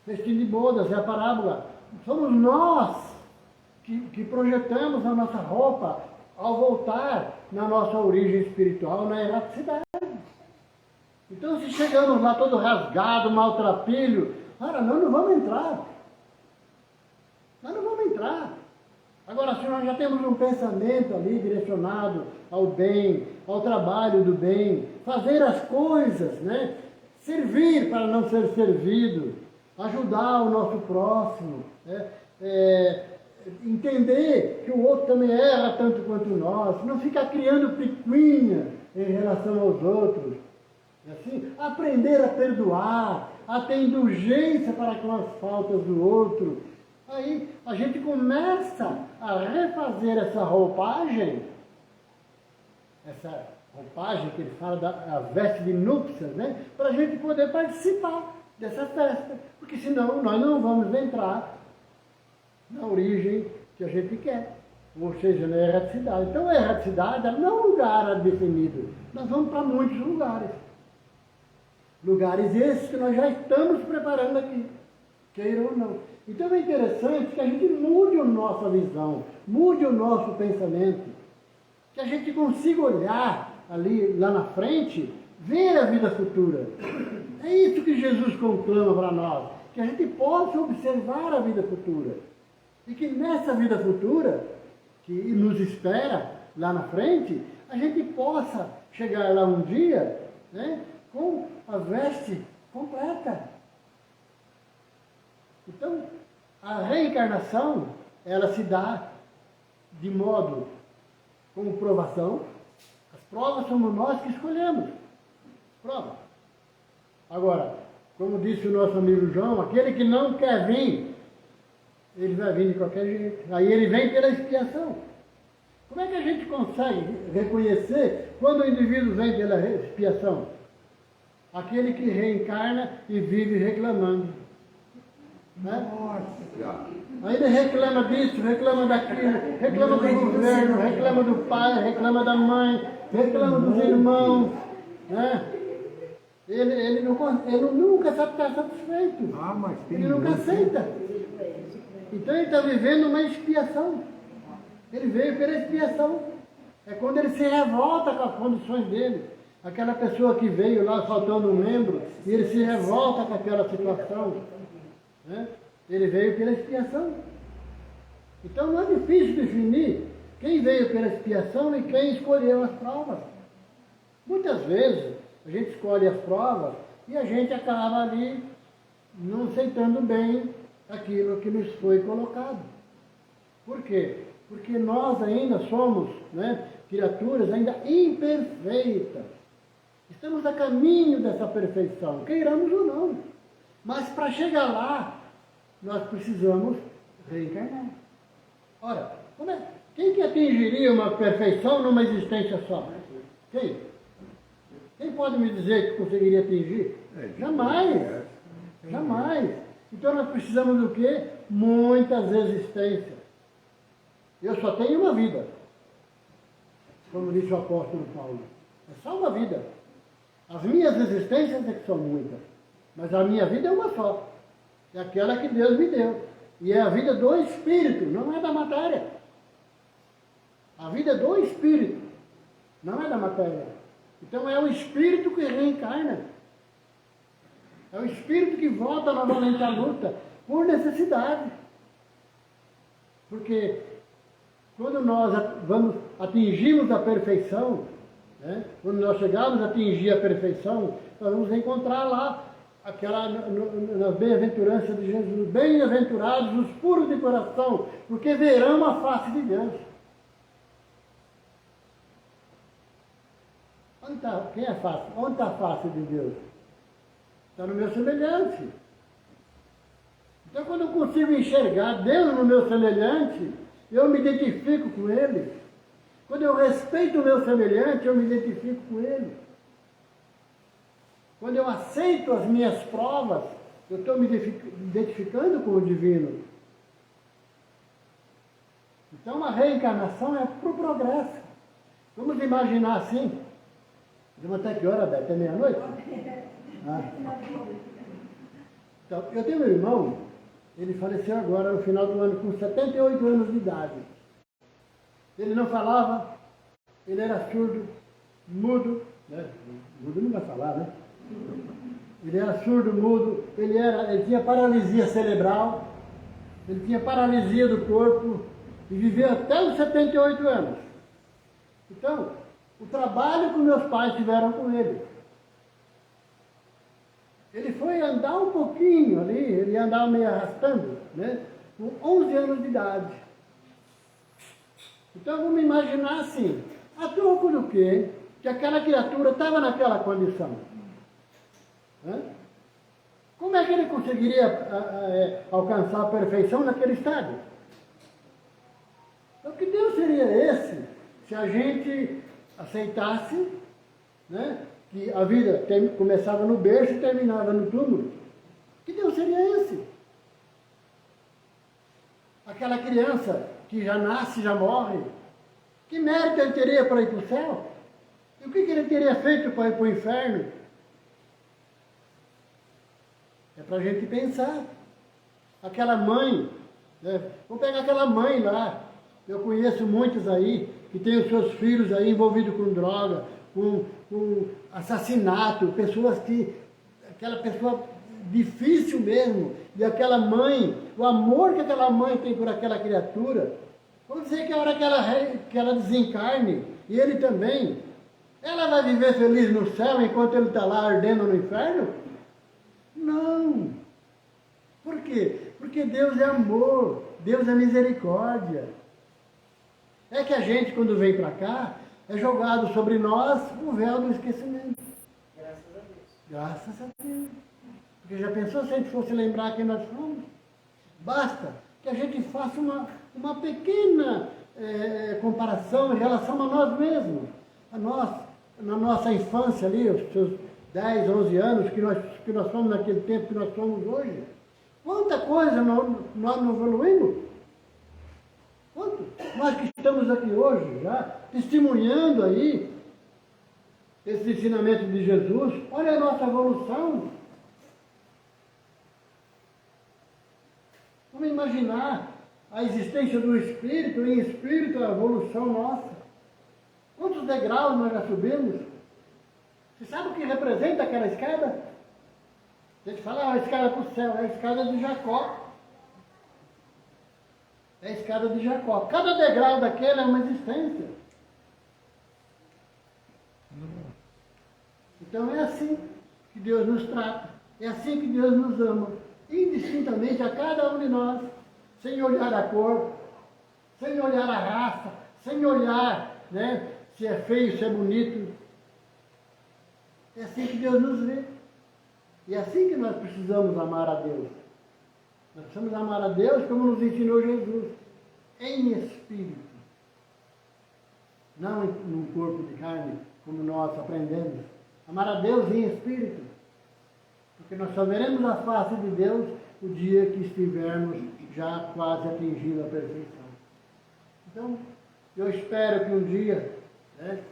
Festim de bodas é a parábola. Somos nós que projetamos a nossa roupa ao voltar na nossa origem espiritual, na erraticidade. Então, se chegamos lá todo rasgado, maltrapilho, cara, nós não vamos entrar. Nós não vamos entrar. Agora, se nós já temos um pensamento ali direcionado ao bem, ao trabalho do bem, fazer as coisas, né? Servir para não ser servido, ajudar o nosso próximo, né? Entender que o outro também erra tanto quanto nós, não ficar criando picuinha em relação aos outros. Assim, aprender a perdoar, a ter indulgência para com as faltas do outro. Aí a gente começa a refazer essa roupagem que ele fala da veste de núpcias, né? Para a gente poder participar dessa festa, porque senão nós não vamos entrar na origem que a gente quer, ou seja, na erraticidade. Então a erraticidade não é um lugar definido, nós vamos para muitos lugares. Lugares esses que nós já estamos preparando aqui, queiram ou não. Então é interessante que a gente mude a nossa visão, mude o nosso pensamento, que a gente consiga olhar ali, lá na frente, ver a vida futura. É isso que Jesus conclama para nós, que a gente possa observar a vida futura. E que nessa vida futura, que nos espera lá na frente, a gente possa chegar lá um dia, né, com a veste completa. Então, a reencarnação, ela se dá de modo como provação. As provas somos nós que escolhemos. Prova. Agora, como disse o nosso amigo João, aquele que não quer vir, ele vai vir de qualquer jeito. Aí ele vem pela expiação. Como é que a gente consegue reconhecer quando o indivíduo vem pela expiação? Aquele que reencarna e vive reclamando. Né? Nossa! Aí ele reclama disso, reclama daquilo, reclama do governo, reclama do pai, reclama da mãe, reclama dos irmãos. Né? Ele nunca está satisfeito. Ah, mas tem Ele nunca muito. aceita. Então ele está vivendo uma expiação. Ele veio pela expiação. É quando ele se revolta com as condições dele. Aquela pessoa que veio lá faltando um membro, e ele se revolta com aquela situação. Né? Ele veio pela expiação. Então não é difícil definir quem veio pela expiação e quem escolheu as provas. Muitas vezes a gente escolhe as provas e a gente acaba ali não aceitando bem aquilo que nos foi colocado. Por quê? Porque nós ainda somos, né, criaturas ainda imperfeitas. Estamos a caminho dessa perfeição, queiramos ou não. Mas para chegar lá, nós precisamos reencarnar. Ora, quem que atingiria uma perfeição numa existência só? Quem? Quem pode me dizer que conseguiria atingir? Jamais. Jamais. Então nós precisamos do quê? Muitas existências. Eu só tenho uma vida. Como disse o apóstolo Paulo. É só uma vida. As minhas existências é que são muitas. Mas a minha vida é uma só. É aquela que Deus me deu. E é a vida do Espírito, não é da matéria. A vida é do Espírito, não é da matéria. Então é o Espírito que reencarna. É o Espírito que volta novamente à luta, por necessidade. Porque quando nós atingimos a perfeição, né, quando nós chegarmos a atingir a perfeição, nós vamos encontrar lá nas bem-aventuranças de Jesus. Bem-aventurados os puros de coração, porque verão a face de Deus. Quem é a face? Onde está a face de Deus? Está no meu semelhante. Então, quando eu consigo enxergar Deus no meu semelhante, eu me identifico com Ele. Quando eu respeito o meu semelhante, eu me identifico com Ele. Quando eu aceito as minhas provas, eu estou me identificando com o divino. Então, a reencarnação é para o progresso. Vamos imaginar assim. Vamos até que hora, Beto? Até meia-noite? Então, eu tenho um irmão, ele faleceu agora no final do ano, com 78 anos de idade. Ele não falava, ele era surdo, mudo, né? Mudo não vai falar, né? Ele era surdo, mudo, ele tinha paralisia cerebral, ele tinha paralisia do corpo, e viveu até os 78 anos. Então, o trabalho que meus pais tiveram com ele. Ele foi andar um pouquinho ali, ele andava meio arrastando, né? Com 11 anos de idade. Então vamos imaginar assim, a troco do quê? Que aquela criatura estava naquela condição. Como é que ele conseguiria alcançar a perfeição naquele estado? Então que Deus seria esse se a gente aceitasse, né, que a vida começava no berço e terminava no túmulo? Que Deus seria esse? Aquela criança que já nasce, já morre, que mérito ele teria para ir para o céu? E o que ele teria feito para ir para o inferno? É para a gente pensar. Aquela mãe, né? Vamos pegar aquela mãe lá. Eu conheço muitos aí que têm os seus filhos aí envolvidos com droga, com assassinato, pessoas que, aquela pessoa difícil mesmo, e aquela mãe, o amor que aquela mãe tem por aquela criatura, vamos dizer que a hora que ela desencarne, e ele também, ela vai viver feliz no céu enquanto ele está lá ardendo no inferno? Não. Por quê? Porque Deus é amor, Deus é misericórdia. É que a gente, quando vem para cá, é jogado sobre nós o véu do esquecimento. Graças a Deus. Graças a Deus. Porque já pensou se a gente fosse lembrar quem nós somos? Basta que a gente faça uma pequena comparação em relação a nós mesmos. A nós, na nossa infância ali, os seus 10, 11 anos, que nós somos naquele tempo que nós somos hoje. Quanta coisa nós não evoluímos? Quanto? Nós que estamos aqui hoje, já, testemunhando aí esse ensinamento de Jesus, olha a nossa evolução. Vamos imaginar a existência do Espírito, em Espírito a evolução nossa. Quantos degraus nós já subimos? Você sabe o que representa aquela escada? A gente fala, a escada para o céu, é a escada de Jacó. É a escada de Jacó. Cada degrau daquele é uma existência. Então é assim que Deus nos trata. É assim que Deus nos ama. Indistintamente a cada um de nós. Sem olhar a cor, sem olhar a raça, sem olhar, né, se é feio, se é bonito. É assim que Deus nos vê. E é assim que nós precisamos amar a Deus. Nós precisamos amar a Deus como nos ensinou Jesus, em espírito. Não num corpo de carne, como nós aprendemos. Amar a Deus em espírito. Porque nós só veremos a face de Deus o dia que estivermos já quase atingindo a perfeição. Então, eu espero que um dia, né,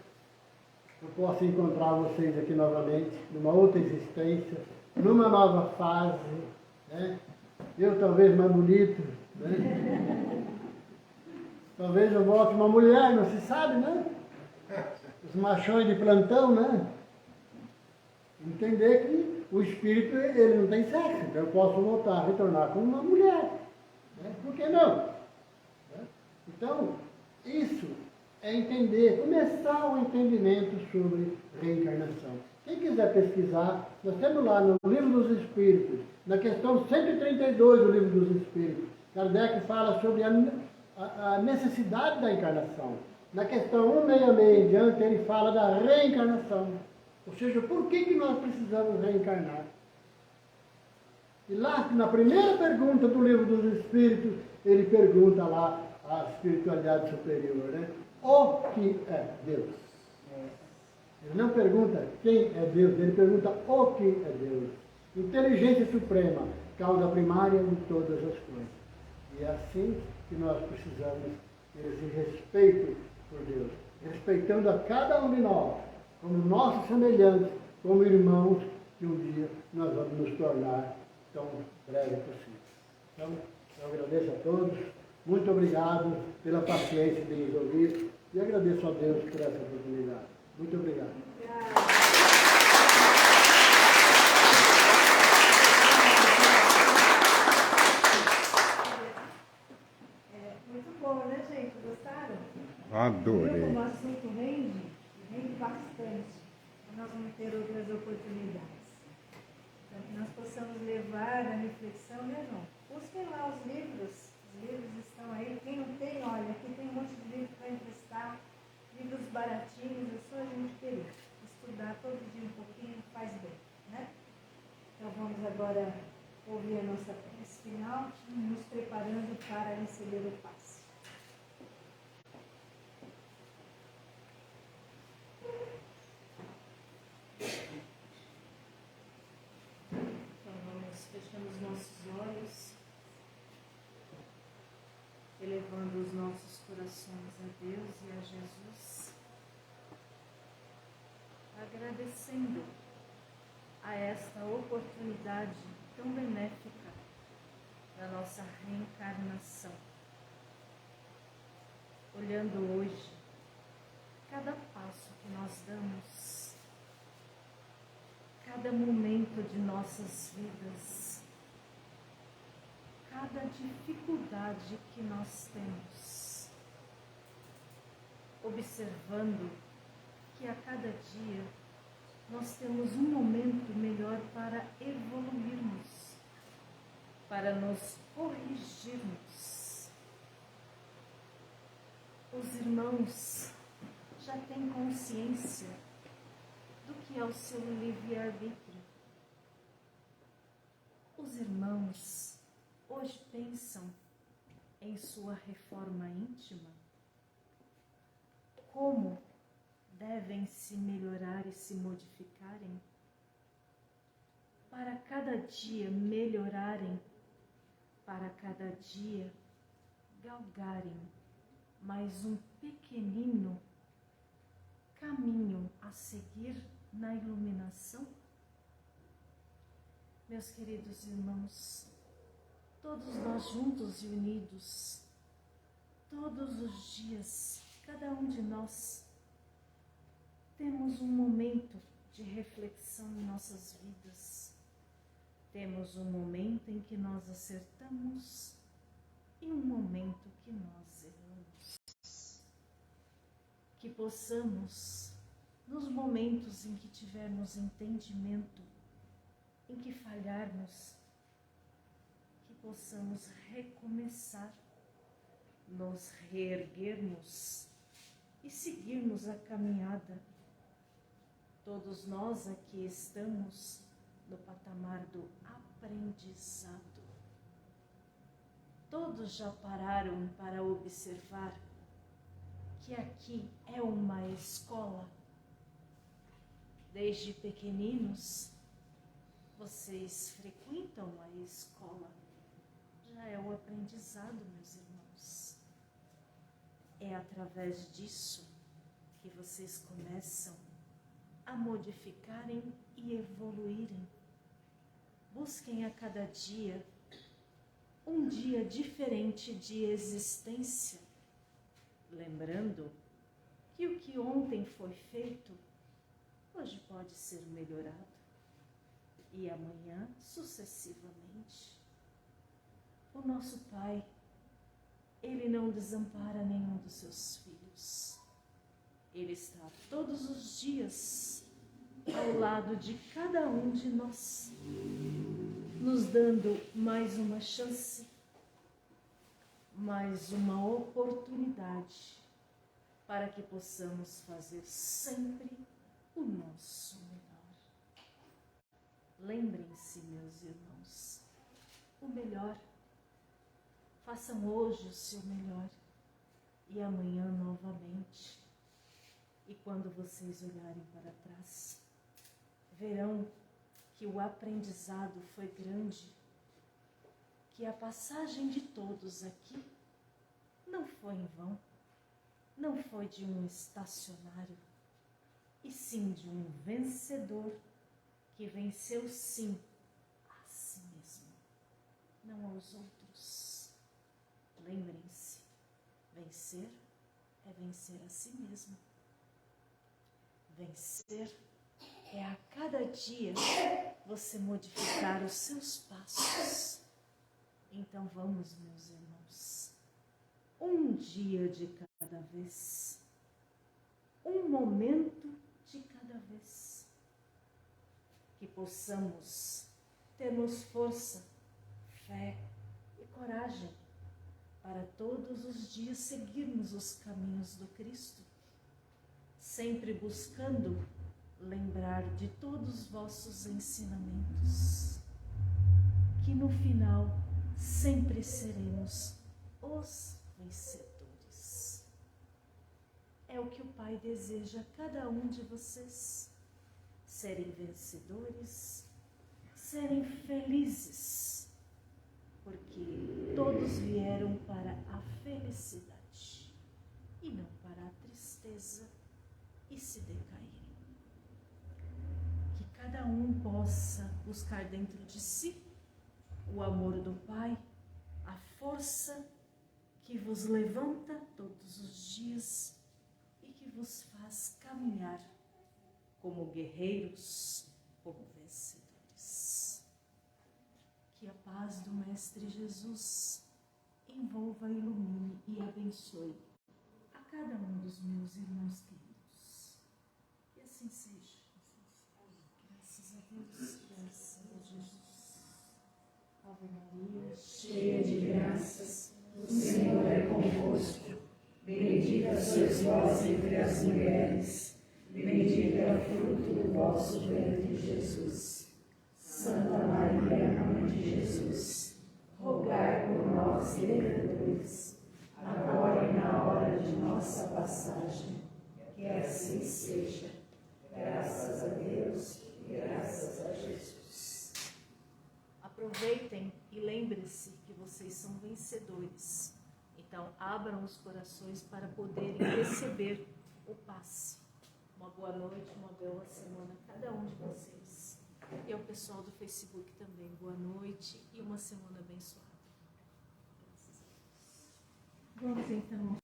eu possa encontrar vocês aqui novamente, numa outra existência, numa nova fase, né? Eu talvez mais bonito, né? Talvez eu volte uma mulher, não se sabe, né? Os machões de plantão, né? Entender que o espírito, ele não tem sexo, então eu posso voltar a retornar como uma mulher, né? Por que não? Né? Então, isso é entender, começar o entendimento sobre reencarnação. Quem quiser pesquisar, nós temos lá no Livro dos Espíritos, na questão 132 do Livro dos Espíritos, Kardec fala sobre a necessidade da encarnação. Na questão 166 em diante, ele fala da reencarnação. Ou seja, por que nós precisamos reencarnar? E lá, na primeira pergunta do Livro dos Espíritos, ele pergunta lá a espiritualidade superior, né? O que é Deus? Ele não pergunta quem é Deus, ele pergunta o que é Deus. Inteligência suprema, causa primária de todas as coisas. E é assim que nós precisamos ter esse respeito por Deus. Respeitando a cada um de nós, como nossos semelhantes, como irmãos, que um dia nós vamos nos tornar tão breve possível. Então, eu agradeço a todos. Muito obrigado pela paciência de nos ouvir e agradeço a Deus por essa oportunidade. Muito obrigado. Muito bom, né, gente? Gostaram? Adorei. Viu como o assunto rende bastante. Nós vamos ter outras oportunidades. Para que nós possamos levar a reflexão, né, João? Busquem lá os livros. Os livros estão aí. Quem não tem, olha, aqui tem um monte de livro para emprestar. Livros baratinhos, é só a gente querer. Estudar todo dia um pouquinho faz bem, né? Então vamos agora ouvir a nossa prece final, nos preparando para receber o passe. Então vamos fechando os nossos corações a Deus e a Jesus, agradecendo a esta oportunidade tão benéfica da nossa reencarnação. Olhando hoje cada passo que nós damos, cada momento de nossas vidas, cada dificuldade que nós temos, observando que a cada dia nós temos um momento melhor para evoluirmos, para nos corrigirmos. Os irmãos já têm consciência do que é o seu livre-arbítrio. Os irmãos hoje pensam em sua reforma íntima, como devem se melhorar e se modificarem, para cada dia melhorarem, para cada dia galgarem mais um pequenino caminho a seguir na iluminação? Meus queridos irmãos, todos nós juntos e unidos, todos os dias, cada um de nós, temos um momento de reflexão em nossas vidas. Temos um momento em que nós acertamos e um momento que nós erramos. Que possamos, nos momentos em que tivermos entendimento, em que falharmos, que possamos recomeçar, nos reerguermos e seguirmos a caminhada. Todos nós aqui estamos no patamar do aprendizado. Todos já pararam para observar que aqui é uma escola. Desde pequeninos, vocês frequentam a escola. Já é o aprendizado, meus irmãos. É através disso que vocês começam a modificarem e evoluírem. Busquem a cada dia um dia diferente de existência, lembrando que o que ontem foi feito, hoje pode ser melhorado e amanhã sucessivamente. O nosso Pai, Ele não desampara nenhum dos seus filhos. Ele está todos os dias ao lado de cada um de nós, nos dando mais uma chance, mais uma oportunidade para que possamos fazer sempre o nosso melhor. Lembrem-se, meus irmãos, o melhor. Façam hoje o seu melhor e amanhã novamente. E quando vocês olharem para trás, verão que o aprendizado foi grande, que a passagem de todos aqui não foi em vão, não foi de um estacionário, e sim de um vencedor que venceu sim a si mesmo, não aos outros. Lembrem-se, vencer é vencer a si mesmo. Vencer é a cada dia você modificar os seus passos. Então vamos, meus irmãos, um dia de cada vez, um momento de cada vez, que possamos termos força, fé e coragem para todos os dias seguirmos os caminhos do Cristo, sempre buscando lembrar de todos os vossos ensinamentos, que no final sempre seremos os vencedores. É o que o Pai deseja a cada um de vocês, serem vencedores, serem felizes, porque todos vieram para a felicidade. tristeza e se decaírem. Que cada um possa buscar dentro de si o amor do Pai, a força que vos levanta todos os dias e que vos faz caminhar como guerreiros, como vencedores. Que a paz do Mestre Jesus envolva, ilumine e abençoe a cada um dos meus irmãos queridos. Que assim seja. Graças a Deus, graças a Jesus. Ave Maria, cheia de graças, o Senhor é convosco. Bendita sois vós entre as mulheres, bendito é o fruto do vosso ventre, Jesus. Santa Maria, Mãe de Jesus, rogai por nós, pecadores, agora e na hora de nossa passagem. Que assim seja. Graças a Deus e graças a Jesus. Aproveitem e lembrem-se que vocês são vencedores. Então, abram os corações para poderem receber o passe. Uma boa noite, uma bela semana a cada um de vocês. E ao pessoal do Facebook também, boa noite e uma semana abençoada. Graças a Deus. Vamos então